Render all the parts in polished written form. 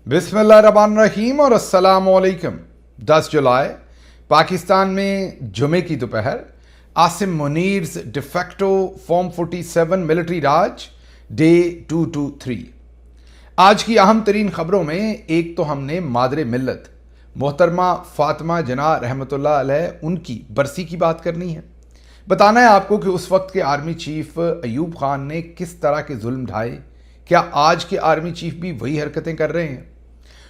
बिस्मिल्लाहिर्रहमानिर्रहीम और अस्सलामुअलैकुम। 10 जुलाई पाकिस्तान में जुमे की दोपहर आसिम मुनीर्स डिफेक्टो फॉर्म 47 मिलिट्री राज डे 223। आज की अहम तरीन खबरों में एक तो हमने मादरे मिल्लत मोहतरमा फातिमा जना रहमतुल्लाह अलैह उनकी बरसी की बात करनी है। बताना है आपको कि उस वक्त के आर्मी चीफ अयूब खान ने किस तरह के जुल्म ढाए, क्या आज के आर्मी चीफ भी वही हरकतें कर रहे हैं।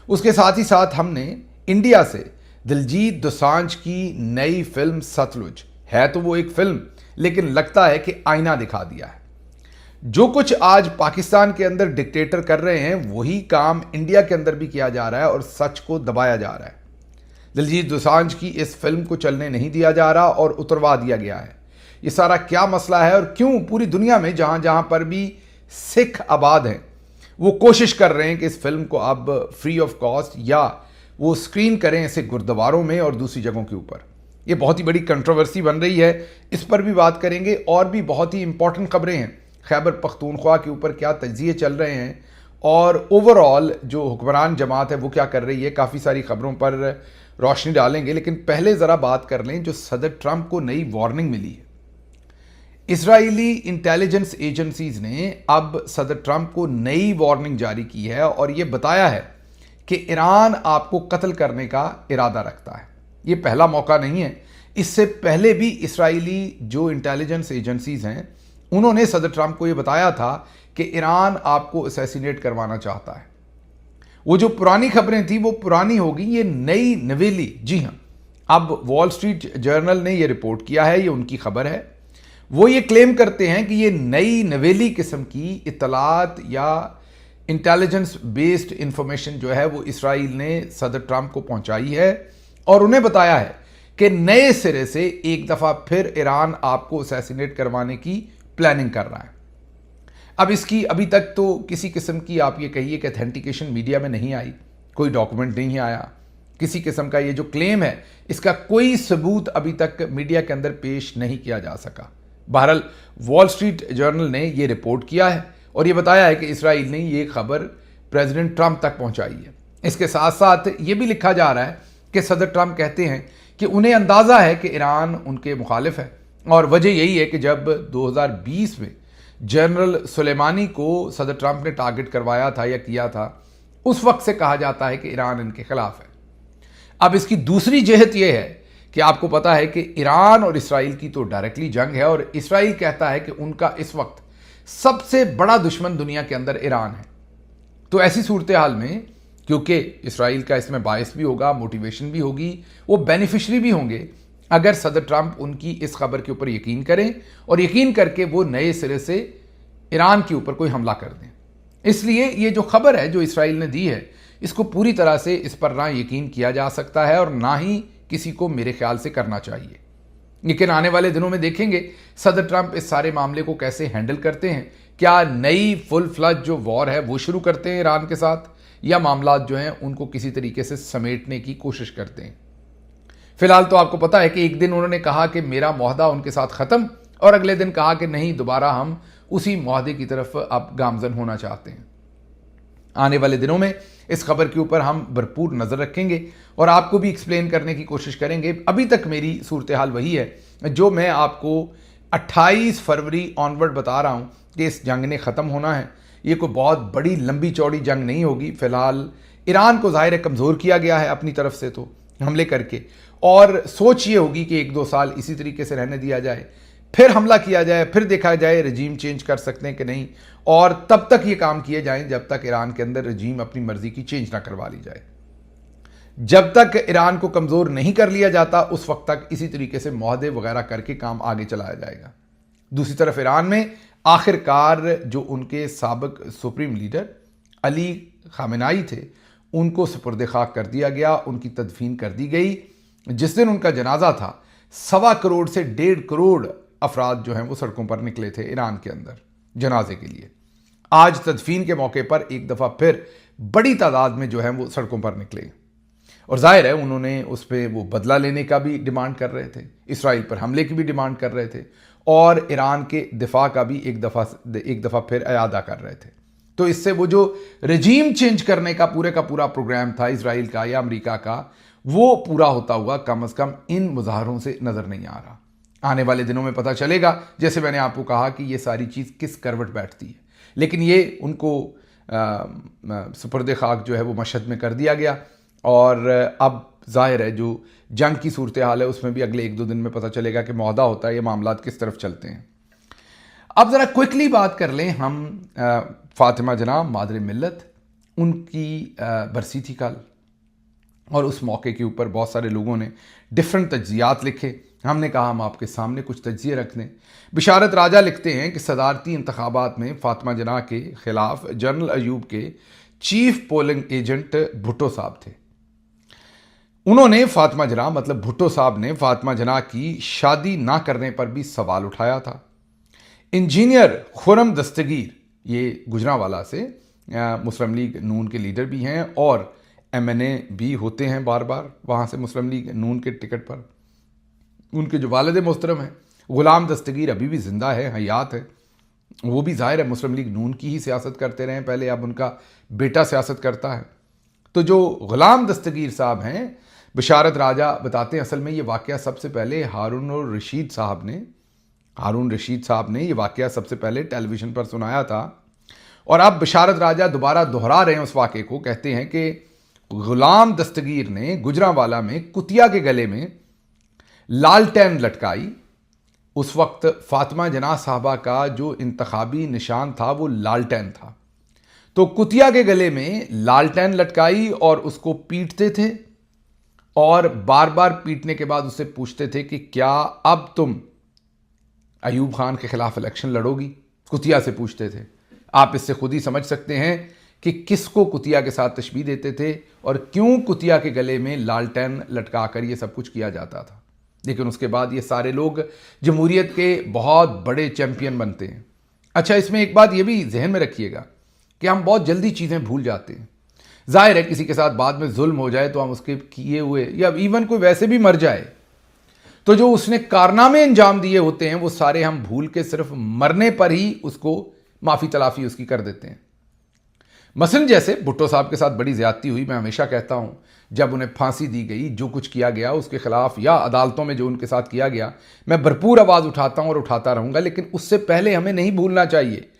उसके साथ ही साथ हमने इंडिया से दिलजीत दोसांझ की नई फिल्म सतलुज, है तो वो एक फिल्म लेकिन लगता है कि आईना दिखा दिया है। जो कुछ आज पाकिस्तान के अंदर डिक्टेटर कर रहे हैं वही काम इंडिया के अंदर भी किया जा रहा है और सच को दबाया जा रहा है। दिलजीत दोसांझ की इस फिल्म को चलने नहीं दिया जा रहा और उतरवा दिया गया है। ये सारा क्या मसला है और क्यों पूरी दुनिया में जहां जहां पर भी सिख आबाद हैं वो कोशिश कर रहे हैं कि इस फिल्म को अब फ्री ऑफ कॉस्ट या वो स्क्रीन करें ऐसे गुरुद्वारों में और दूसरी जगहों के ऊपर। ये बहुत ही बड़ी कंट्रोवर्सी बन रही है, इस पर भी बात करेंगे। और भी बहुत ही इंपॉर्टेंट खबरें हैं, खैबर पख्तूनख्वा के ऊपर क्या तज्जिए चल रहे हैं और ओवरऑल जो हुक्मरान जमात है वो क्या कर रही है। काफ़ी सारी खबरों पर रोशनी डालेंगे, लेकिन पहले ज़रा बात कर लें जो सदर ट्रंप को नई वार्निंग मिली है। इजरायली इंटेलिजेंस एजेंसीज ने अब सदर ट्रंप को नई वार्निंग जारी की है और यह बताया है कि ईरान आपको कत्ल करने का इरादा रखता है। यह पहला मौका नहीं है, इससे पहले भी इजरायली जो इंटेलिजेंस एजेंसीज हैं उन्होंने सदर ट्रंप को यह बताया था कि ईरान आपको असैसिनेट करवाना चाहता है। वो जो पुरानी खबरें थी वो पुरानी होगी, ये नई नवेली। जी हाँ, अब वॉल स्ट्रीट जर्नल ने यह रिपोर्ट किया है, ये उनकी खबर है। वो ये क्लेम करते हैं कि ये नई नवेली किस्म की इत्तलात या इंटेलिजेंस बेस्ड इंफॉर्मेशन जो है वो इसराइल ने सदर ट्रंप को पहुंचाई है और उन्हें बताया है कि नए सिरे से एक दफ़ा फिर ईरान आपको असैसिनेट करवाने की प्लानिंग कर रहा है। अब इसकी अभी तक तो किसी किस्म की आप ये कहिए कि अथेंटिकेशन मीडिया में नहीं आई, कोई डॉक्यूमेंट नहीं आया, किसी किस्म का ये जो क्लेम है इसका कोई सबूत अभी तक मीडिया के अंदर पेश नहीं किया जा सका। बहरहाल वॉल स्ट्रीट जर्नल ने यह रिपोर्ट किया है और यह बताया है कि इसराइल ने यह खबर प्रेसिडेंट ट्रंप तक पहुंचाई है। इसके साथ साथ यह भी लिखा जा रहा है कि सदर ट्रंप कहते हैं कि उन्हें अंदाज़ा है कि ईरान उनके मुखालिफ है और वजह यही है कि जब 2020 में जनरल सुलेमानी को सदर ट्रंप ने टारगेट करवाया था या किया था, उस वक्त से कहा जाता है कि ईरान इनके खिलाफ है। अब इसकी दूसरी जहत यह है कि आपको पता है कि ईरान और इसराइल की तो डायरेक्टली जंग है और इसराइल कहता है कि उनका इस वक्त सबसे बड़ा दुश्मन दुनिया के अंदर ईरान है। तो ऐसी सूरत हाल में क्योंकि इसराइल का इसमें बायस भी होगा, मोटिवेशन भी होगी, वो बेनिफिशरी भी होंगे अगर सदर ट्रंप उनकी इस खबर के ऊपर यकीन करें और यकीन करके वो नए सिरे से ईरान के ऊपर कोई हमला कर दें। इसलिए ये जो खबर है जो इसराइल ने दी है इसको पूरी तरह से इस पर ना यकीन किया जा सकता है और ना ही किसी को मेरे ख्याल से करना चाहिए। लेकिन आने वाले दिनों में देखेंगे सदर ट्रंप इस सारे मामले को कैसे हैंडल करते हैं। क्या नई फुल फ्लज जो वॉर है वो शुरू करते हैं ईरान के साथ या मामला जो हैं उनको किसी तरीके से समेटने की कोशिश करते हैं। फिलहाल तो आपको पता है कि एक दिन उन्होंने कहा कि मेरा मुआहदा उनके साथ ख़त्म और अगले दिन कहा कि नहीं, दोबारा हम उसी मुआहदे की तरफ अब गामजन होना चाहते हैं। आने वाले दिनों में इस खबर के ऊपर हम भरपूर नज़र रखेंगे और आपको भी एक्सप्लेन करने की कोशिश करेंगे। अभी तक मेरी सूरत हाल वही है जो मैं आपको 28 फरवरी ऑनवर्ड बता रहा हूँ कि इस जंग ने ख़त्म होना है। ये कोई बहुत बड़ी लंबी चौड़ी जंग नहीं होगी। फ़िलहाल ईरान को ज़ाहिर है कमज़ोर किया गया है अपनी तरफ से तो हमले करके, और सोच ये होगी कि 1-2 साल इसी तरीके से रहने दिया जाए, फिर हमला किया जाए, फिर देखा जाए रजीम चेंज कर सकते हैं कि नहीं, और तब तक ये काम किए जाएं जब तक ईरान के अंदर रजीम अपनी मर्जी की चेंज ना करवा ली जाए। जब तक ईरान को कमज़ोर नहीं कर लिया जाता उस वक्त तक इसी तरीके से मुआहदे वगैरह करके काम आगे चलाया जाएगा। दूसरी तरफ ईरान में आखिरकार जो उनके साबिक सुप्रीम लीडर अली खामेनाई थे उनको सुपुर्द खाक कर दिया गया, उनकी तदफीन कर दी गई। जिस दिन उनका जनाजा था 1.25 करोड़ से 1.5 करोड़ अफराद जो हैं वो सड़कों पर निकले थे ईरान के अंदर जनाजे के लिए। आज तदफीन के मौके पर एक दफ़ा फिर बड़ी तादाद में जो है वो सड़कों पर निकले और जाहिर है उन्होंने उस पर वो बदला लेने का भी डिमांड कर रहे थे, इसराइल पर हमले की भी डिमांड कर रहे थे और ईरान के दिफा का भी एक दफ़ा फिर अयादा कर रहे थे। तो इससे वो जो रजीम चेंज करने का पूरा प्रोग्राम था इजराइल का या अमेरिका का, वो पूरा होता हुआ कम से कम इन मुजाहरों से नज़र नहीं आ रहा। आने वाले दिनों में पता चलेगा, जैसे मैंने आपको कहा कि ये सारी चीज़ किस करवट बैठती है। लेकिन ये उनको सुपर्द खाक जो है वो मशहद में कर दिया गया, और अब जाहिर है जो जंग की सूरत हाल है उसमें भी अगले 1-2 दिन में पता चलेगा कि मौदा होता है, ये मामलात किस तरफ चलते हैं। अब ज़रा क्विकली बात कर लें हम फ़ातिमा जना मादर मिल्लत, उनकी बरसी थी कल, और उस मौके के ऊपर बहुत सारे लोगों ने डिफरेंट तज्जियात लिखे। हमने कहा हम आपके सामने कुछ तज्जिए रख दें। बिशारत राजा लिखते हैं कि सदारती इंतखाबात में फ़ातिमा जना के ख़िलाफ़ जनरल अयूब के चीफ पोलिंग एजेंट भुट्टो साहब थे। उन्होंने फ़ातिमा जना मतलब भुट्टो साहब ने फ़ातिमा जना की शादी ना करने पर भी सवाल उठाया था। इंजीनियर खुरम दस्तगीर, ये गुजरांवाला से मुस्लिम लीग नून के लीडर भी हैं और MNA भी होते हैं बार बार वहाँ से मुस्लिम लीग नून के टिकट पर। उनके जो वालिद मोहतरम हैं ग़ुलाम दस्तगीर अभी भी ज़िंदा है, हयात है। वो भी ज़ाहिर है मुस्लिम लीग नून की ही सियासत करते रहे पहले, अब उनका बेटा सियासत करता है। तो जो ग़ुलाम दस्तगीर साहब हैं, बिशारत राजा बताते हैं असल में ये वाक़या सबसे पहले हारून रशीद साहब ने ये वाक़या सबसे पहले टेलीविज़न पर सुनाया था, और अब बिशारत राजा दोबारा दोहरा रहे हैं उस वाक़े को। कहते हैं कि ग़ुलाम दस्तगीर ने गुजरांवाला में कुतिया के गले में लालटेन लटकाई। उस वक्त फ़ातिमा जना साहबा का जो इंतखाबी निशान था वो लालटेन था, तो कुतिया के गले में लालटेन लटकाई और उसको पीटते थे, और बार बार पीटने के बाद उससे पूछते थे कि क्या अब तुम अयूब खान के खिलाफ इलेक्शन लड़ोगी। कुतिया से पूछते थे। आप इससे खुद ही समझ सकते हैं कि किसको कुतिया के साथ तशबीह देते थे और क्यों कुतिया के गले में लालटेन लटका कर ये सब कुछ किया जाता था। लेकिन उसके बाद ये सारे लोग जमहूरियत के बहुत बड़े चैम्पियन बनते हैं। अच्छा, इसमें एक बात ये भी जहन में रखिएगा कि हम बहुत जल्दी चीज़ें भूल जाते हैं। जाहिर है किसी के साथ बाद में जुल्म हो जाए तो हम उसके किए हुए, या इवन कोई वैसे भी मर जाए तो जो उसने कारनामे अंजाम दिए होते हैं वो सारे हम भूल के सिर्फ मरने पर ही उसको माफ़ी तलाफ़ी उसकी कर देते हैं। मसलन जैसे भुट्टो साहब के साथ बड़ी ज़्यादती हुई। मैं हमेशा कहता हूँ जब उन्हें फांसी दी गई, जो कुछ किया गया उसके ख़िलाफ़ या अदालतों में जो उनके साथ किया गया, मैं भरपूर आवाज़ उठाता हूँ और उठाता रहूँगा। लेकिन उससे पहले हमें नहीं भूलना चाहिए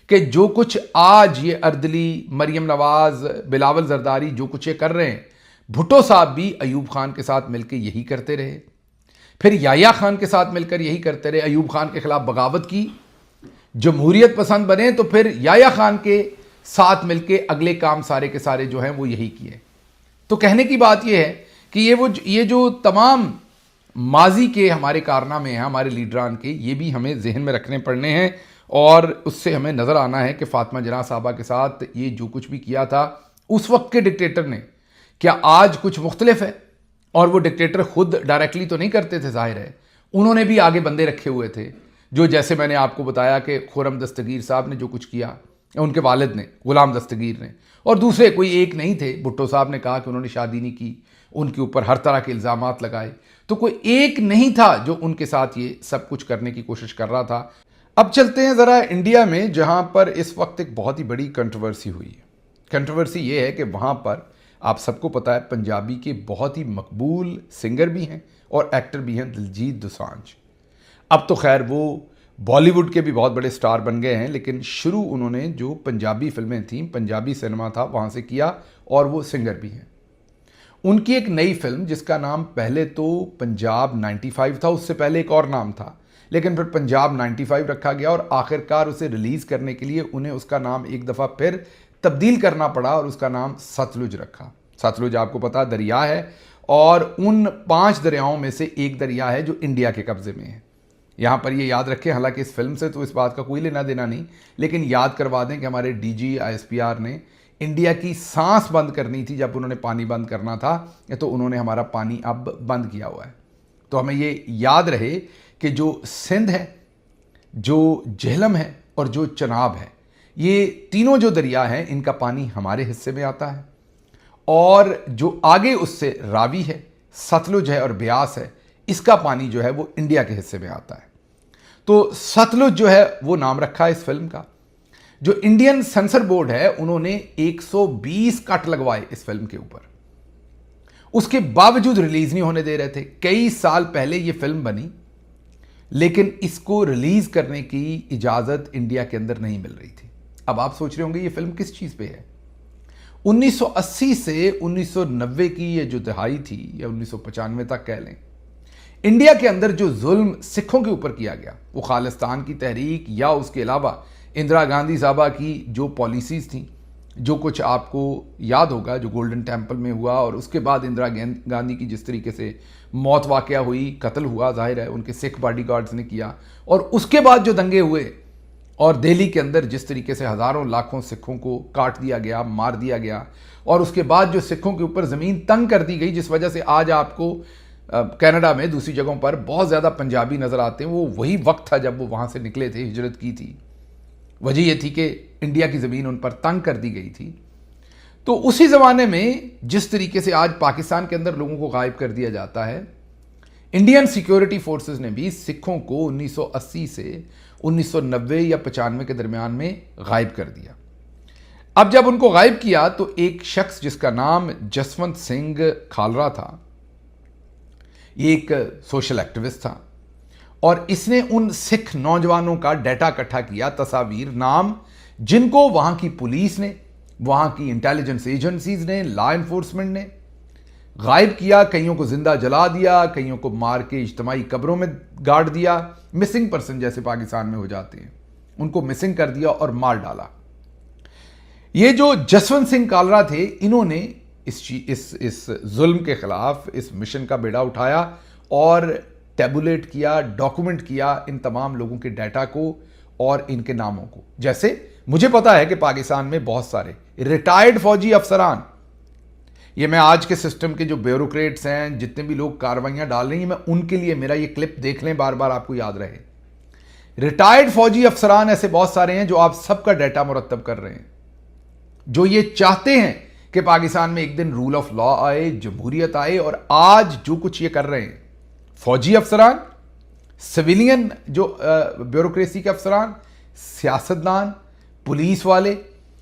कि जो कुछ आज ये अर्दली, मरियम नवाज़, बिलावल जरदारी जो कुछ ये कर रहे हैं, भुट्टो साहब भी अयूब खान के साथ मिलकर यही करते रहे, फिर याया खान के साथ मिलकर यही करते रहे। अयूब खान के खिलाफ बगावत की, जमहूरियत पसंद बने तो फिर याया खान के साथ मिलकर अगले काम सारे के सारे जो हैं वो यही किए। तो कहने की बात यह है कि ये जो तमाम माजी के हमारे कारनामे हैं हमारे लीडरान के, ये भी हमें जहन में रखने पड़ने हैं, और उससे हमें नज़र आना है कि फ़ातिमा जना साहबा के साथ ये जो कुछ भी किया था उस वक्त के डिक्टेटर ने, क्या आज कुछ मुख्तलिफ है। और वो डिक्टेटर खुद डायरेक्टली तो नहीं करते थे, जाहिर है उन्होंने भी आगे बंदे रखे हुए थे, जो जैसे मैंने आपको बताया कि खुरम दस्तगीर साहब ने जो कुछ किया, उनके वालिद ने, ग़ुलाम दस्तगीर ने, और दूसरे कोई एक नहीं थे। भुट्टो साहब ने कहा कि उन्होंने शादी नहीं की, उनके ऊपर हर तरह के इल्ज़ामात लगाए, तो कोई एक नहीं था जो उनके साथ ये सब कुछ करने की कोशिश कर रहा था। अब चलते हैं ज़रा इंडिया में, जहाँ पर इस वक्त एक बहुत ही बड़ी कंट्रोवर्सी हुई है। कंट्रोवर्सी ये है कि वहाँ पर आप सबको पता है पंजाबी के बहुत ही मकबूल सिंगर भी हैं और एक्टर भी हैं दिलजीत दोसांझ। अब तो खैर वो बॉलीवुड के भी बहुत बड़े स्टार बन गए हैं, लेकिन शुरू उन्होंने जो पंजाबी फिल्में थीं, पंजाबी सिनेमा था, वहाँ से किया, और वो सिंगर भी हैं। उनकी एक नई फिल्म जिसका नाम पहले तो पंजाब 95 था, उससे पहले एक और नाम था, लेकिन फिर पंजाब 95 रखा गया, और आखिरकार उसे रिलीज़ करने के लिए उन्हें उसका नाम एक दफ़ा फिर तब्दील करना पड़ा और उसका नाम सतलुज रखा। सतलुज आपको पता दरिया है, और उन 5 दरियाओं में से एक दरिया है जो इंडिया के कब्ज़े में है। यहाँ पर ये याद रखें, हालांकि इस फिल्म से तो इस बात का कोई लेना देना नहीं, लेकिन याद करवा दें कि हमारे DG ISPR ने इंडिया की सांस बंद करनी थी जब उन्होंने पानी बंद करना था, तो उन्होंने हमारा पानी अब बंद किया हुआ है। तो हमें ये याद रहे कि जो सिंध है, जो झेलम है और जो चनाब है, ये तीनों जो दरिया हैं इनका पानी हमारे हिस्से में आता है, और जो आगे उससे रावी है, सतलुज है और ब्यास है, इसका पानी जो है वो इंडिया के हिस्से में आता है। तो सतलुज जो है वो नाम रखा है इस फिल्म का। जो इंडियन सेंसर बोर्ड है उन्होंने 120 कट लगवाए इस फिल्म के ऊपर, उसके बावजूद रिलीज नहीं होने दे रहे थे। कई साल पहले यह फिल्म बनी, लेकिन इसको रिलीज करने की इजाजत इंडिया के अंदर नहीं मिल रही थी। अब आप सोच रहे होंगे ये फिल्म किस चीज पे है। 1980 से 1990 की ये जो दहाई थी, या 1995 तक कह लें, इंडिया के अंदर जो जुल्म सिखों के ऊपर किया गया, वो खालिस्तान की तहरीक या उसके अलावा इंदिरा गांधी साहबा की जो पॉलिसीज थी, जो कुछ आपको याद होगा जो गोल्डन टेम्पल में हुआ, और उसके बाद इंदिरा गांधी की जिस तरीके से मौत वाकया हुई, कत्ल हुआ, जाहिर है उनके सिख बॉडीगार्ड्स ने किया, और उसके बाद जो दंगे हुए और दिल्ली के अंदर जिस तरीके से हज़ारों लाखों सिखों को काट दिया गया, मार दिया गया, और उसके बाद जो सिखों के ऊपर ज़मीन तंग कर दी गई, जिस वजह से आज आपको कनाडा में दूसरी जगहों पर बहुत ज़्यादा पंजाबी नज़र आते हैं, वो वही वक्त था जब वो वहाँ से निकले थे, हिजरत की थी। वजह यह थी कि इंडिया की ज़मीन उन पर तंग कर दी गई थी। तो उसी ज़माने में जिस तरीके से आज पाकिस्तान के अंदर लोगों को गायब कर दिया जाता है, इंडियन सिक्योरिटी फोर्सेस ने भी सिखों को 1980 से 1990 या 95 के दरमियान में गायब कर दिया। अब जब उनको गायब किया तो एक शख्स जिसका नाम जसवंत सिंह खालरा था, ये एक सोशल एक्टिविस्ट था, और इसने उन सिख नौजवानों का डाटा इकट्ठा किया, तस्वीर, नाम, जिनको वहां की पुलिस ने, वहां की इंटेलिजेंस एजेंसीज ने, लॉ एनफोर्समेंट ने गायब किया। कईयों को जिंदा जला दिया, कईयों को मार के इज्तिमाई कब्रों में गाड़ दिया, मिसिंग पर्सन जैसे पाकिस्तान में हो जाते हैं, उनको मिसिंग कर दिया और मार डाला। ये जो जसवंत सिंह कालरा थे, इन्होंने इस जुल्म के खिलाफ इस मिशन का बेड़ा उठाया और टेबुलेट किया, डॉक्यूमेंट किया इन तमाम लोगों के डाटा को और इनके नामों को। जैसे मुझे पता है कि पाकिस्तान में बहुत सारे रिटायर्ड फौजी अफसरान, ये मैं आज के सिस्टम के जो ब्यूरोक्रेट्स हैं, जितने भी लोग कार्रवाइयां डाल रही हैं, मैं उनके लिए मेरा ये क्लिप देख लें, बार बार आपको याद रहे। रिटायर्ड फौजी अफसरान ऐसे बहुत सारे हैं जो आप सबका डाटा मुरत्तब कर रहे हैं, जो ये चाहते हैं कि पाकिस्तान में एक दिन रूल ऑफ लॉ आए, जमहूरियत आए, और आज जो कुछ ये कर रहे हैं, फौजी अफसरान, सिविलियन जो ब्यूरोक्रेसी के अफसरान, सियासतदान, पुलिस वाले,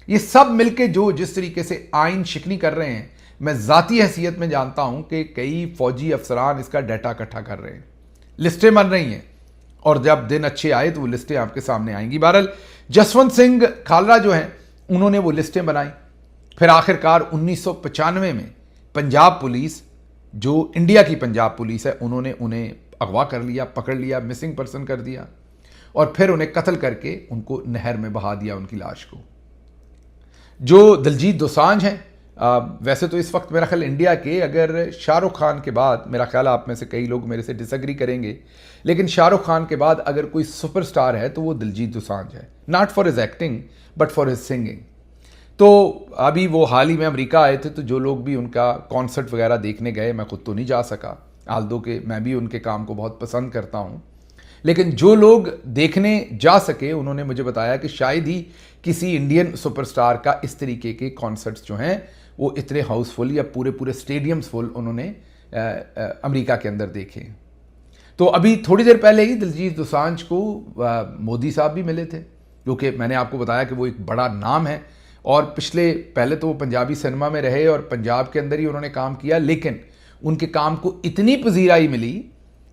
ये सब मिलके जो जिस तरीके से आइन शिकनी कर रहे हैं, मैं ज़ाती हैसियत में जानता हूं कि कई फौजी अफसरान इसका डाटा इकट्ठा कर रहे हैं, लिस्टें बन रही हैं, और जब दिन अच्छे आए तो वो लिस्टें आपके सामने आएंगी। बहरहाल जसवंत सिंह खालरा जो हैं, उन्होंने वो लिस्टें बनाई। फिर आखिरकार 1995 में पंजाब पुलिस, जो इंडिया की पंजाब पुलिस है, उन्होंने उन्हें अगवा कर लिया, पकड़ लिया, मिसिंग पर्सन कर दिया, और फिर उन्हें कत्ल करके उनको नहर में बहा दिया, उनकी लाश को। जो दिलजीत दोसांझ हैं, वैसे तो इस वक्त मेरा ख्याल इंडिया के, अगर शाहरुख खान के बाद, मेरा ख्याल आप में से कई लोग मेरे से डिसएग्री करेंगे, लेकिन शाहरुख खान के बाद अगर कोई सुपरस्टार है तो वो दिलजीत दोसांझ है, not for his acting but for his singing. तो अभी वो हाल ही में अमेरिका आए थे, तो जो लोग भी उनका कॉन्सर्ट वगैरह देखने गए, मैं खुद तो नहीं जा सका, आल्दो के मैं भी उनके काम को बहुत पसंद करता हूँ, लेकिन जो लोग देखने जा सके उन्होंने मुझे बताया कि शायद ही किसी इंडियन सुपरस्टार का इस तरीके के कॉन्सर्ट्स जो हैं वो इतने हाउसफुल या पूरे पूरे स्टेडियम्स फुल उन्होंने अमेरिका के अंदर देखे। तो अभी थोड़ी देर पहले ही दिलजीत दोसांझ को मोदी साहब भी मिले थे, क्योंकि मैंने आपको बताया कि वो एक बड़ा नाम है, और पहले तो वो पंजाबी सिनेमा में रहे और पंजाब के अंदर ही उन्होंने काम किया, लेकिन उनके काम को इतनी पजीराई मिली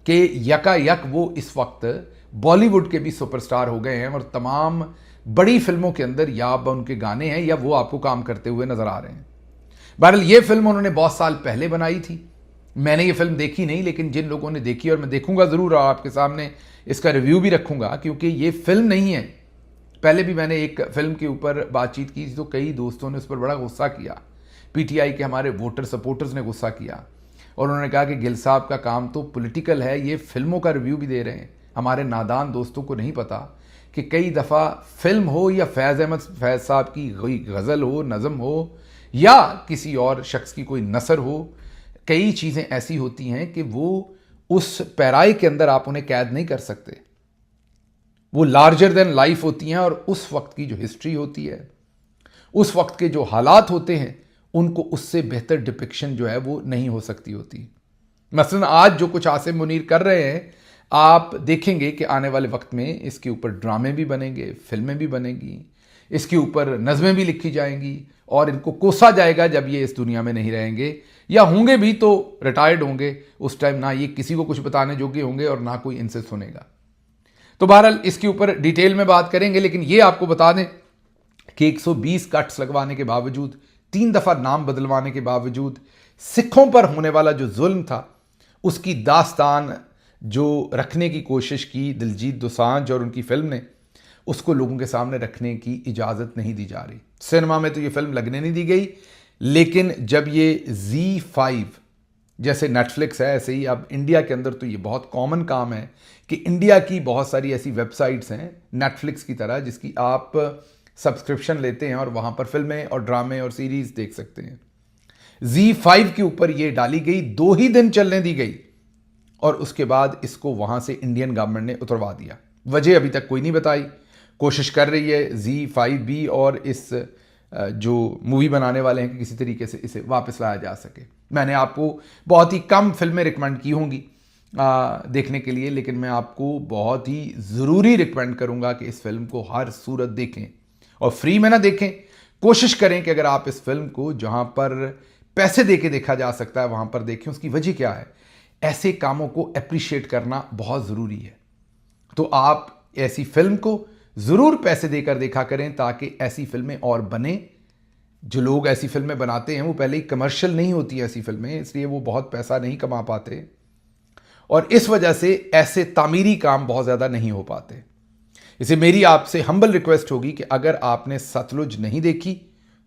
कि यकायक वो इस वक्त बॉलीवुड के भी सुपरस्टार हो गए हैं, और तमाम बड़ी फिल्मों के अंदर या अब उनके गाने हैं या वो आपको काम करते हुए नजर आ रहे हैं। बहरहाल ये फिल्म उन्होंने बहुत साल पहले बनाई थी, मैंने ये फिल्म देखी नहीं, लेकिन जिन लोगों ने देखी, और मैं देखूंगा ज़रूर, आपके सामने इसका रिव्यू भी रखूंगा, क्योंकि ये फिल्म नहीं है। पहले भी मैंने एक फिल्म के ऊपर बातचीत की थी, तो कई दोस्तों ने उस पर बड़ा गुस्सा किया, पीटीआई के हमारे वोटर सपोर्टर्स ने गुस्सा किया, और उन्होंने कहा कि गिल साहब का काम तो पॉलिटिकल है, ये फिल्मों का रिव्यू भी दे रहे हैं। हमारे नादान दोस्तों को नहीं पता कि कई दफ़ा फिल्म हो या फैज़ अहमद फैज़ साहब की कोई गज़ल हो, नज़म हो, या किसी और शख्स की कोई नसर हो, कई चीज़ें ऐसी होती हैं कि वो उस पैराए के अंदर आप उन्हें कैद नहीं कर सकते, वो लार्जर देन लाइफ होती हैं, और उस वक्त की जो हिस्ट्री होती है, उस वक्त के जो हालात होते हैं, उनको उससे बेहतर डिपिक्शन जो है वो नहीं हो सकती होती। मसलन आज जो कुछ आसिम मुनीर कर रहे हैं, आप देखेंगे कि आने वाले वक्त में इसके ऊपर ड्रामे भी बनेंगे, फिल्में भी बनेगी, इसके ऊपर नज़में भी लिखी जाएंगी और इनको कोसा जाएगा जब ये इस दुनिया में नहीं रहेंगे, या होंगे भी तो रिटायर्ड होंगे। उस टाइम ना ये किसी को कुछ बताने योग्य होंगे और ना कोई इनसे सुनेगा। तो बहरहाल इसके ऊपर डिटेल में बात करेंगे, लेकिन ये आपको बता दें कि 120 कट्स लगवाने के बावजूद, 3 दफ़ा नाम बदलवाने के बावजूद, सिखों पर होने वाला जो जुल्म था उसकी दास्तान जो रखने की कोशिश की दिलजीत दोसांझ और उनकी फिल्म ने, उसको लोगों के सामने रखने की इजाज़त नहीं दी जा रही। सिनेमा में तो ये फिल्म लगने नहीं दी गई, लेकिन जब ये Z5 जैसे नेटफ्लिक्स है, ऐसे ही अब इंडिया के अंदर तो ये बहुत कॉमन काम है कि इंडिया की बहुत सारी ऐसी वेबसाइट्स हैं नेटफ्लिक्स की तरह, जिसकी आप सब्सक्रिप्शन लेते हैं और वहाँ पर फिल्में और ड्रामे और सीरीज़ देख सकते हैं। Z5 के ऊपर ये डाली गई, 2 ही दिन चलने दी गई और उसके बाद इसको वहाँ से इंडियन गवर्नमेंट ने उतरवा दिया। वजह अभी तक कोई नहीं बताई। कोशिश कर रही है Z5 भी और इस जो मूवी बनाने वाले हैं कि किसी तरीके से इसे वापस लाया जा सके। मैंने आपको बहुत ही कम फिल्में रिकमेंड की होंगी देखने के लिए, लेकिन मैं आपको बहुत ही ज़रूरी रिकमेंड करूंगा कि इस फिल्म को हर सूरत देखें और फ्री में ना देखें। कोशिश करें कि अगर आप इस फिल्म को जहां पर पैसे दे के देखा जा सकता है वहां पर देखें। उसकी वजह क्या है? ऐसे कामों को अप्रिशिएट करना बहुत ज़रूरी है। तो आप ऐसी फिल्म को ज़रूर पैसे देकर देखा करें ताकि ऐसी फिल्में और बने। जो लोग ऐसी फिल्में बनाते हैं वो पहले ही कमर्शियल नहीं होती ऐसी फिल्में, इसलिए वो बहुत पैसा नहीं कमा पाते और इस वजह से ऐसे तामीरी काम बहुत ज़्यादा नहीं हो पाते। इसे मेरी आपसे हम्बल रिक्वेस्ट होगी कि अगर आपने सतलुज नहीं देखी,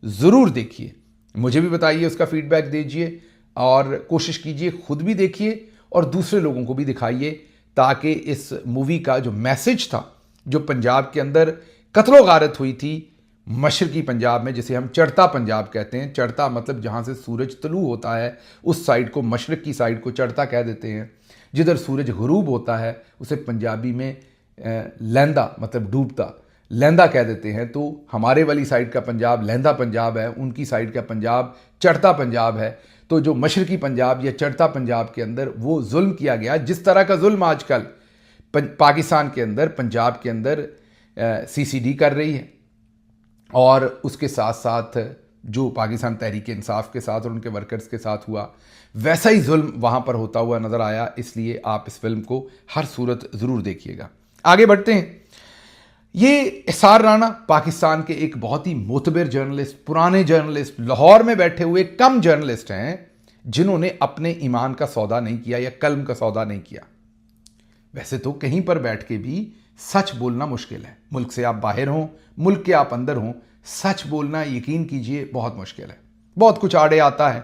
ज़रूर देखिए, मुझे भी बताइए, उसका फीडबैक दीजिए और कोशिश कीजिए खुद भी देखिए और दूसरे लोगों को भी दिखाइए, ताकि इस मूवी का जो मैसेज था, जो पंजाब के अंदर कत्लो गारत हुई थी मशरकी पंजाब में, जिसे हम चढ़ता पंजाब कहते हैं, चढ़ता मतलब जहाँ से सूरज तलू होता है उस साइड को, मशरक की साइड को चढ़ता कह देते हैं। जिधर सूरज गुरूब होता है उसे पंजाबी में लहंदा मतलब डूबता, लहंदा कह देते हैं। तो हमारे वाली साइड का पंजाब लहंदा पंजाब है, उनकी साइड का पंजाब चढ़ता पंजाब है। तो जो मशरकी पंजाब या चढ़ता पंजाब के अंदर वो जुल्म किया गया, जिस तरह का जुल्म आजकल पाकिस्तान के अंदर, पंजाब के अंदर CCD कर रही है और उसके साथ साथ जो पाकिस्तान तहरीक इंसाफ के साथ और उनके वर्कर्स के साथ हुआ, वैसा ही जुल्म वहाँ पर होता हुआ नज़र आया। इसलिए आप इस फिल्म को हर सूरत ज़रूर देखिएगा। आगे बढ़ते हैं। ये एहसार राणा पाकिस्तान के एक बहुत ही मोतबर जर्नलिस्ट, पुराने जर्नलिस्ट, लाहौर में बैठे हुए कम जर्नलिस्ट हैं जिन्होंने अपने ईमान का सौदा नहीं किया या कलम का सौदा नहीं किया। वैसे तो कहीं पर बैठ के भी सच बोलना मुश्किल है। मुल्क से आप बाहर हों, मुल्क के आप अंदर हों, सच बोलना यकीन कीजिए बहुत मुश्किल है। बहुत कुछ आड़े आता है,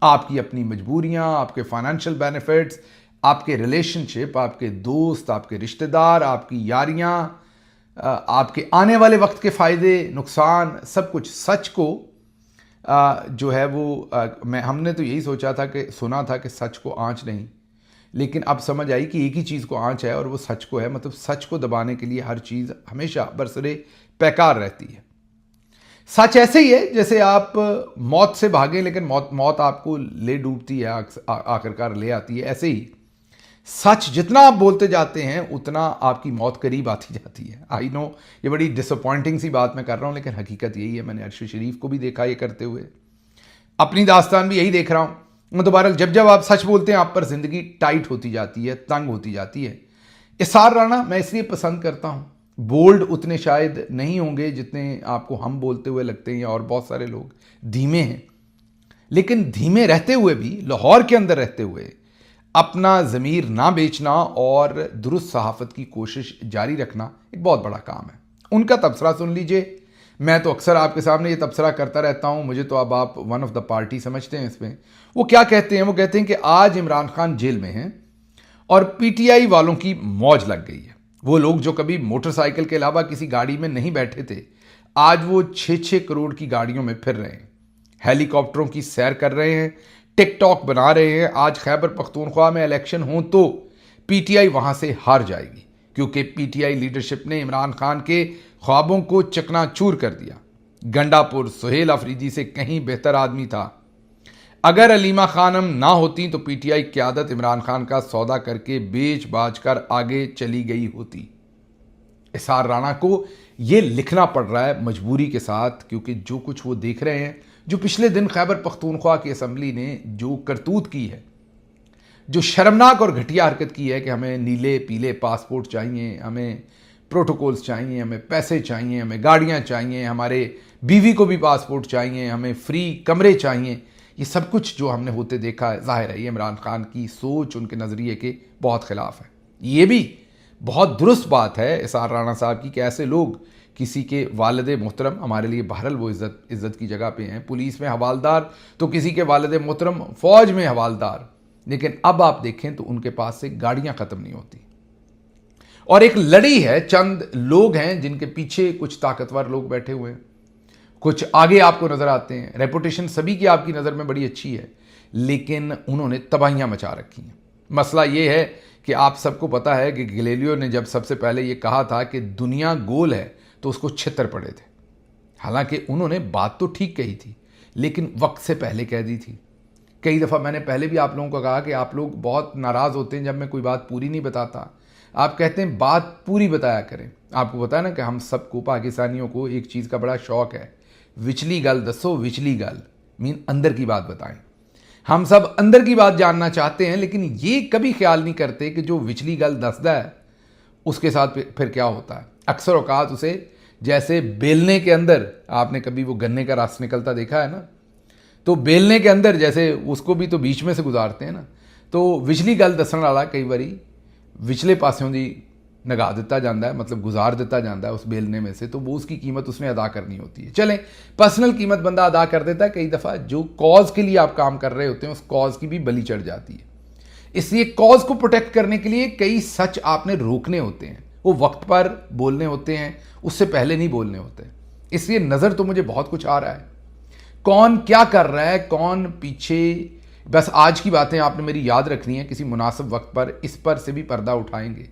आपकी अपनी मजबूरियां, आपके फाइनेंशियल बेनिफिट्स, आपके रिलेशनशिप, आपके दोस्त, आपके रिश्तेदार, आपकी यारियां, आपके आने वाले वक्त के फ़ायदे नुकसान, सब कुछ। सच को जो है वो हमने तो यही सोचा था कि सुना था कि सच को आँच नहीं, लेकिन अब समझ आई कि एक ही चीज़ को आँच है और वो सच को है। मतलब सच को दबाने के लिए हर चीज़ हमेशा बरसरे पैकार रहती है। सच ऐसे ही है जैसे आप मौत से भागें लेकिन मौत आपको ले डूबती है, आखिरकार ले आती है। ऐसे ही सच जितना आप बोलते जाते हैं उतना आपकी मौत करीब आती जाती है। आई नो ये बड़ी डिसअपॉइंटिंग सी बात मैं कर रहा हूँ, लेकिन हकीकत यही है। मैंने अर्श शरीफ को भी देखा ये करते हुए, अपनी दास्तान भी यही देख रहा हूँ। दोबारा जब आप सच बोलते हैं आप पर ज़िंदगी टाइट होती जाती है, तंग होती जाती है। एहसार राणा मैं इसलिए पसंद करता हूँ, बोल्ड उतने शायद नहीं होंगे जितने आपको हम बोलते हुए लगते हैं और बहुत सारे लोग धीमे हैं, लेकिन धीमे रहते हुए भी, लाहौर के अंदर रहते हुए अपना ज़मीर ना बेचना और दुरुस्त सहाफ़त की कोशिश जारी रखना एक बहुत बड़ा काम है। उनका तबसरा सुन लीजिए। मैं तो अक्सर आपके सामने ये तबसरा करता रहता हूँ, मुझे तो अब आप वन ऑफ द पार्टी समझते हैं इसमें। वो क्या कहते हैं? वो कहते हैं कि आज इमरान खान जेल में हैं और PTI वालों की मौज लग गई है। वो लोग जो कभी मोटरसाइकिल के अलावा किसी गाड़ी में नहीं बैठे थे, आज वो 6-6 करोड़ की गाड़ियों में फिर रहे हैं, हेलीकॉप्टरों की सैर कर रहे हैं, टिकटॉक बना रहे हैं। आज खैबर पख्तूनख्वा में इलेक्शन हो तो PTI वहाँ से हार जाएगी, क्योंकि PTI लीडरशिप ने इमरान खान के ख्वाबों को चकनाचूर कर दिया। गंडापुर सुहेल अफरीदी से कहीं बेहतर आदमी था। अगर अलीमा खानम ना होती तो PTI क़यादत इमरान खान का सौदा करके बेच बाच कर आगे चली गई होती। एहसार राणा को ये लिखना पड़ रहा है मजबूरी के साथ, क्योंकि जो कुछ वो देख रहे हैं, जो पिछले दिन खैबर पख्तूनख्वा की असम्बली ने जो करतूत की है, जो शर्मनाक और घटिया हरकत की है कि हमें नीले पीले पासपोर्ट चाहिए, हमें प्रोटोकॉल्स चाहिए, हमें पैसे चाहिए, हमें गाड़ियाँ चाहिए, हमारे बीवी को भी पासपोर्ट चाहिए, हमें फ्री कमरे चाहिए, ये सब कुछ जो हमने होते देखा है, ज़ाहिर है ये इमरान खान की सोच, उनके नज़रिए के बहुत ख़िलाफ़ है। ये भी बहुत दुरुस्त बात है एसआर राणा साहब की कि ऐसे लोग किसी के वालिद मोहतरम, हमारे लिए बहरहाल वो इज़्ज़त की जगह पे हैं, पुलिस में हवालदार तो किसी के वालिद मोहतरम फ़ौज में हवालदार, लेकिन अब आप देखें तो उनके पास से गाड़ियाँ ख़त्म नहीं होती। और एक लड़ी है, चंद लोग हैं जिनके पीछे कुछ ताकतवर लोग बैठे हुए हैं, कुछ आगे आपको नज़र आते हैं, रेपुटेशन सभी की आपकी नज़र में बड़ी अच्छी है, लेकिन उन्होंने तबाहियाँ मचा रखी हैं। मसला ये है कि आप सबको पता है कि गैलीलियो ने जब सबसे पहले ये कहा था कि दुनिया गोल है तो उसको छितर पड़े थे। हालांकि उन्होंने बात तो ठीक कही थी, लेकिन वक्त से पहले कह दी थी। कई दफ़ा मैंने पहले भी आप लोगों को कहा कि आप लोग बहुत नाराज़ होते हैं जब मैं कोई बात पूरी नहीं बताता। आप कहते हैं बात पूरी बताया करें। आपको पता है ना कि हम सबको, पाकिस्तानियों को एक चीज़ का बड़ा शौक़ है, विचली गल दसो, विचली गल मीन अंदर की बात बताएं। हम सब अंदर की बात जानना चाहते हैं, लेकिन ये कभी ख्याल नहीं करते कि जो विचली गल दसदा है उसके साथ फिर क्या होता है। अक्सर औकात उसे जैसे बेलने के अंदर, आपने कभी वो गन्ने का रस निकलता देखा है ना, तो बेलने के अंदर जैसे उसको भी तो बीच में से गुजारते हैं ना, तो विचली गल दसन वाला कई बारी विचले पासों दी नगा दिता जाता है, मतलब गुजार दिता जाता है उस बेलने में से, तो वो उसकी कीमत उसने अदा करनी होती है। चलें, पर्सनल कीमत बंदा अदा कर देता है, कई दफ़ा जो कॉज के लिए आप काम कर रहे होते हैं उस कॉज की भी बलि चढ़ जाती है। इसलिए कॉज को प्रोटेक्ट करने के लिए कई सच आपने रोकने होते हैं, वो वक्त पर बोलने होते हैं, उससे पहले नहीं बोलने होते। इसलिए नज़र तो मुझे बहुत कुछ आ रहा है, कौन क्या कर रहा है, कौन पीछे, बस आज की बातें आपने मेरी याद रखनी है, किसी मुनासिब वक्त पर इस पर से भी पर्दा उठाएंगे।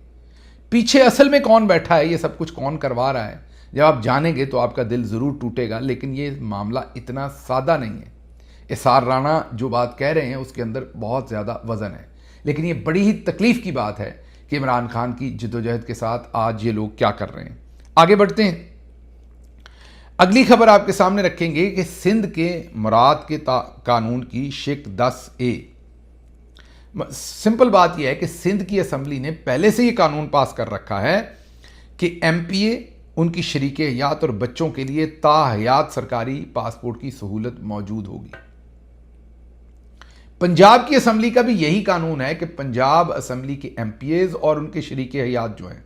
पीछे असल में कौन बैठा है, ये सब कुछ कौन करवा रहा है, जब आप जानेंगे तो आपका दिल ज़रूर टूटेगा। लेकिन ये मामला इतना सादा नहीं है। एसआर राणा जो बात कह रहे हैं उसके अंदर बहुत ज़्यादा वज़न है, लेकिन ये बड़ी ही तकलीफ़ की बात है कि इमरान खान की जिद्दोजहद के साथ आज ये लोग क्या कर रहे हैं। आगे बढ़ते हैं, अगली खबर आपके सामने रखेंगे कि सिंध के मुराद के कानून की शिक 10A। सिंपल बात यह है कि सिंध की असम्बली ने पहले से ये कानून पास कर रखा है कि MPA, उनकी शरीक हयात और बच्चों के लिए ताहयात सरकारी पासपोर्ट की सहूलत मौजूद होगी। पंजाब की असम्बली का भी यही कानून है कि पंजाब असम्बली के MPAs और उनके शरीक हयात जो हैं,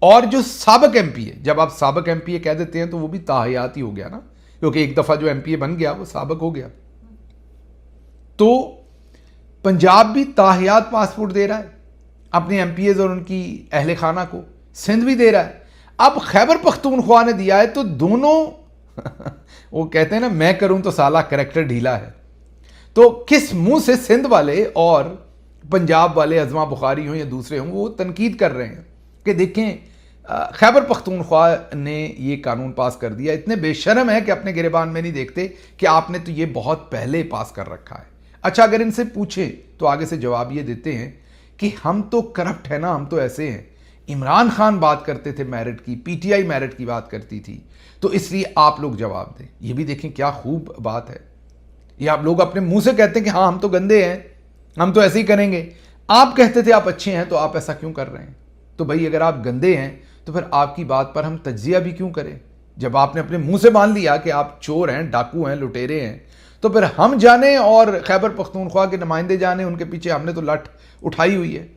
और जो साबक MPA, जब आप साबक MPA कह देते हैं तो वो भी ताहयात ही हो गया ना, क्योंकि एक दफ़ा जो MPA बन गया वो साबक हो गया। तो पंजाब भी ताहयात पासपोर्ट दे रहा है अपने MPAs और उनकी अहले खाना को, सिंध भी दे रहा है। अब खैबर पख्तूनख्वा ने दिया है तो दोनों वो कहते हैं ना, मैं करूं तो साला करैक्टर ढीला है। तो किस मुंह से सिंध वाले और पंजाब वाले, अजमा बुखारी हों या दूसरे हों, वो तनकीद कर रहे हैं कि देखें खैबर पख्तूनख्वा ने ये कानून पास कर दिया। इतने बेशर्म है कि अपने गिरेबान में नहीं देखते कि आपने तो ये बहुत पहले पास कर रखा है। अच्छा, अगर इनसे पूछे तो आगे से जवाब ये देते हैं कि हम तो करप्ट है ना, हम तो ऐसे हैं। इमरान खान बात करते थे मेरिट की, PTI मेरिट की बात करती थी, तो इसलिए आप लोग जवाब दें। ये भी देखें क्या खूब बात है। ये आप लोग अपने मुंह से कहते हैं कि हाँ हम तो गंदे हैं, हम तो ऐसे ही करेंगे। आप कहते थे आप अच्छे हैं, तो आप ऐसा क्यों कर रहे हैं? तो भाई अगर आप गंदे हैं तो फिर आपकी बात पर हम तज्जिया भी क्यों करें? जब आपने अपने मुंह से मान लिया कि आप चोर हैं, डाकू हैं, लुटेरे हैं, तो फिर हम जाने और खैबर पख्तूनख्वा के नुमाइंदे जाने, उनके पीछे हमने तो लठ उठाई हुई है।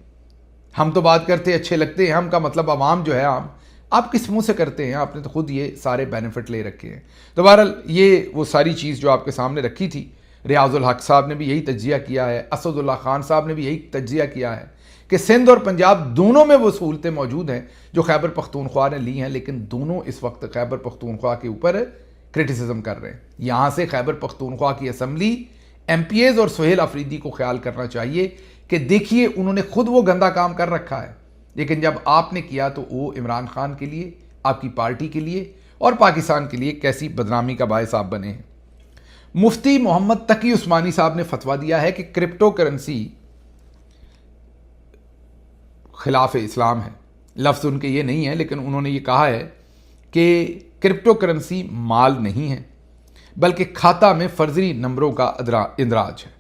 हम तो बात करते अच्छे लगते हैं, हम का मतलब आवाम जो है आम। आप किस मुंह से करते हैं? आपने तो खुद ये सारे बेनिफिट ले रखे हैं। तो बहरहाल ये वो सारी चीज़ जो आपके सामने रखी थी, रियाजुल हक साहब ने भी यही तज्जिया किया है, असदुल्ला खान साहब ने भी यही तज्जिया किया है कि सिंध और पंजाब दोनों में वो सहूलतें मौजूद हैं जो खैबर पख्तूनख्वा ने ली हैं, लेकिन दोनों इस वक्त खैबर पख्तूनख्वा के ऊपर क्रिटिसिज्म कर रहे हैं। यहाँ से खैबर पख्तूनख्वा की असम्बली, MPAs और सुहेल अफरीदी को ख्याल करना चाहिए कि देखिए उन्होंने खुद वो गंदा काम कर रखा है, लेकिन जब आपने किया तो वो इमरान खान के लिए, आपकी पार्टी के लिए और पाकिस्तान के लिए कैसी बदनामी का बायस आप बने हैं। मुफ्ती मोहम्मद तकी उस्मानी साहब ने फतवा दिया है कि क्रिप्टो करेंसी खिलाफ इस्लाम है। लफ्ज़ उनके ये नहीं है, लेकिन उन्होंने ये कहा है कि क्रिप्टो करेंसी माल नहीं है, बल्कि खाता में फर्जी नंबरों का इंदराज है,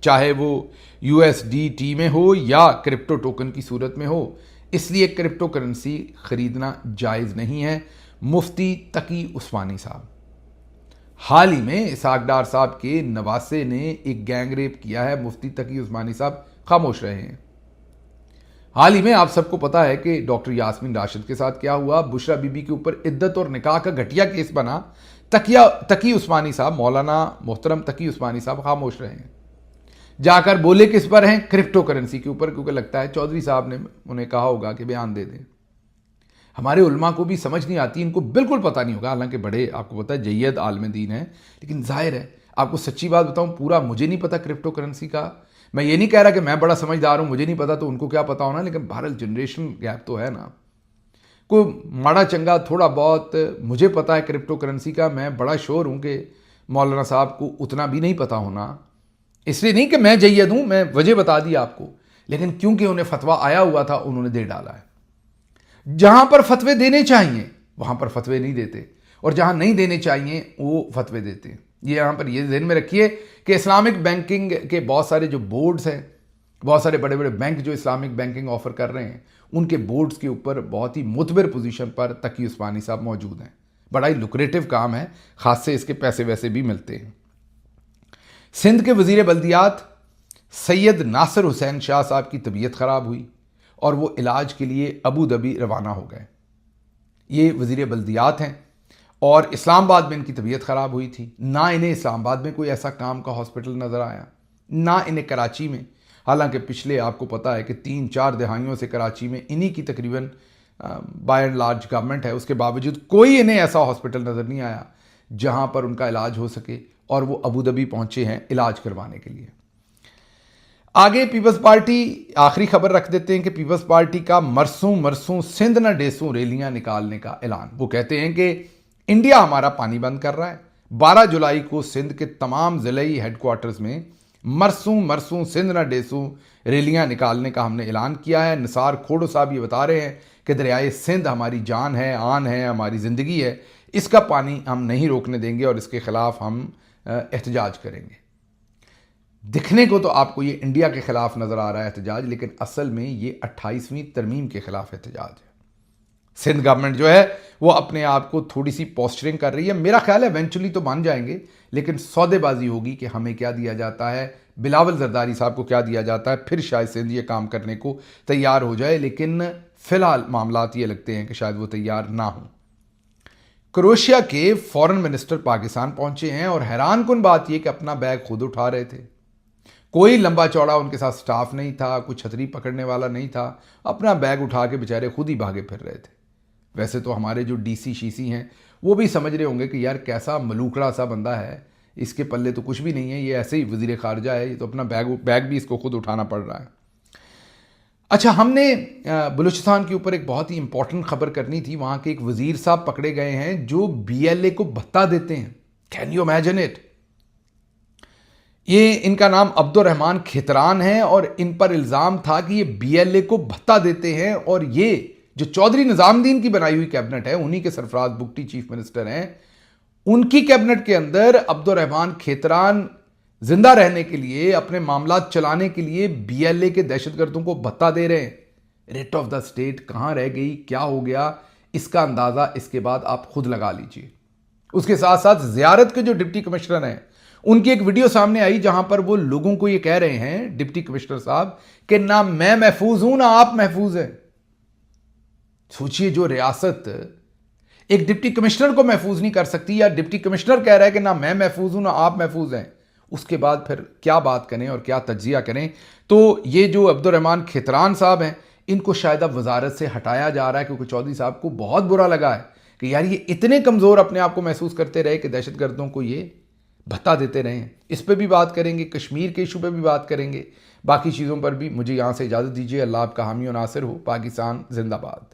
चाहे वो USDT में हो या क्रिप्टो टोकन की सूरत में हो। इसलिए क्रिप्टो करेंसी खरीदना जायज़ नहीं है। मुफ्ती तकी उस्मानी साहब, हाल ही में इसहाक डार साहब के नवासे ने एक गैंग रेप किया है। मुफ्ती तकी उस्मानी साहब खामोश रहे हैं। हाल ही में आप सबको पता है कि डॉक्टर यास्मीन राशिद के साथ क्या हुआ। बुशरा बीबी के ऊपर इद्दत और निकाह का घटिया केस बना। तकी उस्मानी साहब, मौलाना मोहतरम तकी उस्मानी साहब खामोश रहे हैं। जाकर बोले किस पर हैं? क्रिप्टो करेंसी के ऊपर, क्योंकि लगता है चौधरी साहब ने उन्हें कहा होगा कि बयान दे दें। हमारे उलमा को भी समझ नहीं आती, इनको बिल्कुल पता नहीं होगा, हालांकि बड़े आपको पता है जय्यद आलम दीन है, लेकिन जाहिर है आपको सच्ची बात बताऊं, पूरा मुझे नहीं पता क्रिप्टो करेंसी का। मैं ये नहीं कह रहा कि मैं बड़ा समझदार हूं, मुझे नहीं पता तो उनको क्या पता होना, लेकिन बहरहाल जनरेशन गैप तो है ना। कोई माड़ा चंगा थोड़ा बहुत मुझे पता है क्रिप्टो करेंसी का। मैं बड़ा श्योर हूं कि मौलाना साहब को उतना भी नहीं पता होना। इसलिए नहीं कि मैं जय्यद हूं, मैं वजह बता दी आपको, लेकिन क्योंकि उन्हें फतवा आया हुआ था उन्होंने दे डाला है। जहां पर फतवे देने चाहिए वहां पर फतवे नहीं देते, और जहां नहीं देने चाहिए वो फतवे देते हैं। ये यहां पर ये ध्यान में रखिए कि इस्लामिक बैंकिंग के बहुत सारे जो बोर्ड्स हैं, बहुत सारे बड़े बड़े बैंक जो इस्लामिक बैंकिंग ऑफर कर रहे हैं, उनके बोर्ड्स के ऊपर बहुत ही मुतबर पोजीशन पर तकी उस्मानी साहब मौजूद हैं। बड़ा ही लुक्रेटिव काम है, खास से इसके पैसे वैसे भी मिलते हैं। सिंध के वजीर बल्दियात सैयद नासिर हुसैन शाह साहब की तबीयत खराब हुई और वो इलाज के लिए अबू धाबी रवाना हो गए। ये वजीर बल्दियात हैं और इस्लामाबाद में इनकी तबीयत ख़राब हुई थी। ना इन्हें इस्लामाबाद में कोई ऐसा काम का हॉस्पिटल नज़र आया, ना इन्हें कराची में, हालांकि पिछले आपको पता है कि 3-4 दहाइयों से कराची में इन्हीं की तकरीबन बाय एंड लार्ज गवर्नमेंट है। उसके बावजूद कोई इन्हें ऐसा हॉस्पिटल नज़र नहीं आया जहां पर उनका इलाज हो सके, और वो अबू धाबी पहुंचे हैं इलाज करवाने के लिए। आगे पीपल्स पार्टी, आखिरी खबर रख देते हैं कि पीपल्स पार्टी का मरसूं मरसूं सिंध न डेसूं रैलियां निकालने का ऐलान। वो कहते हैं कि इंडिया हमारा पानी बंद कर रहा है। 12 जुलाई को सिंध के तमाम ज़िले हेडक्वार्टर्स में मरसूं मरसूं सिंध न डेसूं रैलियां निकालने का हमने ऐलान किया है। निसार खोड़ो साहब ये बता रहे हैं कि दरियाए सिंध हमारी जान है, आन है, हमारी ज़िंदगी है, इसका पानी हम नहीं रोकने देंगे और इसके खिलाफ हम एहतजाज करेंगे। दिखने को तो आपको ये इंडिया के खिलाफ नजर आ रहा है एहतजाज, लेकिन असल में ये 28वीं तरमीम के खिलाफ एहतजाज है। सिंध गवर्नमेंट जो है वो अपने आप को थोड़ी सी पोस्चरिंग कर रही है। मेरा ख्याल है इवेंचुअली तो मान जाएंगे, लेकिन सौदेबाजी होगी कि हमें क्या दिया जाता है, बिलावल जरदारी साहब को क्या दिया जाता है, फिर शायद सिंध ये काम करने को तैयार हो जाए। लेकिन फिलहाल मामलात ये लगते हैं कि शायद वो तैयार ना हो। क्रोएशिया के फॉरेन मिनिस्टर पाकिस्तान पहुंचे हैं और हैरान कुन बात यह कि अपना बैग खुद उठा रहे थे। कोई लंबा चौड़ा उनके साथ स्टाफ नहीं था, कोई छतरी पकड़ने वाला नहीं था, अपना बैग उठा के बेचारे खुद ही भागे फिर रहे थे। वैसे तो हमारे जो डीसी शीसी हैं वो भी समझ रहे होंगे कि यार कैसा मलूकड़ा सा बंदा है, इसके पल्ले तो कुछ भी नहीं है, ये ऐसे ही वजीर खारजा है, ये तो अपना बैग भी इसको खुद उठाना पड़ रहा है। अच्छा, हमने बलूचिस्तान के ऊपर एक बहुत ही इंपॉर्टेंट खबर करनी थी। वहाँ के एक वजीर साहब पकड़े गए हैं जो BLA को भत्ता देते हैं। Can you imagine it? ये इनका नाम अब्दुर्रहमान खेतरान है और इन पर इल्ज़ाम था कि ये BLA को भत्ता देते हैं, और ये जो चौधरी निज़ामुद्दीन की बनाई हुई कैबिनेट है, उन्हीं के सरफराज बुगटी चीफ मिनिस्टर हैं, उनकी कैबिनेट के अंदर अब्दुर्रहमान खेतरान जिंदा रहने के लिए, अपने मामला चलाने के लिए BLA के दहशतगर्दों को भत्ता दे रहे हैं। रेट ऑफ द स्टेट कहां रह गई, क्या हो गया, इसका अंदाजा इसके बाद आप खुद लगा लीजिए। उसके साथ साथ जियारत के जो डिप्टी कमिश्नर हैं, उनकी एक वीडियो सामने आई जहां पर वो लोगों को ये कह रहे हैं, डिप्टी कमिश्नर साहब, कि ना मैं महफूज हूं ना आप महफूज हैं। सोचिए, जो रियासत एक डिप्टी कमिश्नर को महफूज नहीं कर सकती, या डिप्टी कमिश्नर कह रहा है कि ना मैं महफूज हूं ना आप महफूज हैं, उसके बाद फिर क्या बात करें और क्या तज्जिया करें। तो ये जो अब्दुर्रहमान खेतरान साहब हैं, इनको शायद अब वजारत से हटाया जा रहा है, क्योंकि चौधरी साहब को बहुत बुरा लगा है कि यार ये इतने कमज़ोर अपने आप को महसूस करते रहे कि दहशतगर्दों को ये भत्ता देते रहे हैं। इस पर भी बात करेंगे, कश्मीर के इशू पर भी बात करेंगे, बाकी चीज़ों पर भी। मुझे यहाँ से इजाज़त दीजिए। अल्लाह आपका हामी और नासिर हो। पाकिस्तान जिंदाबाद।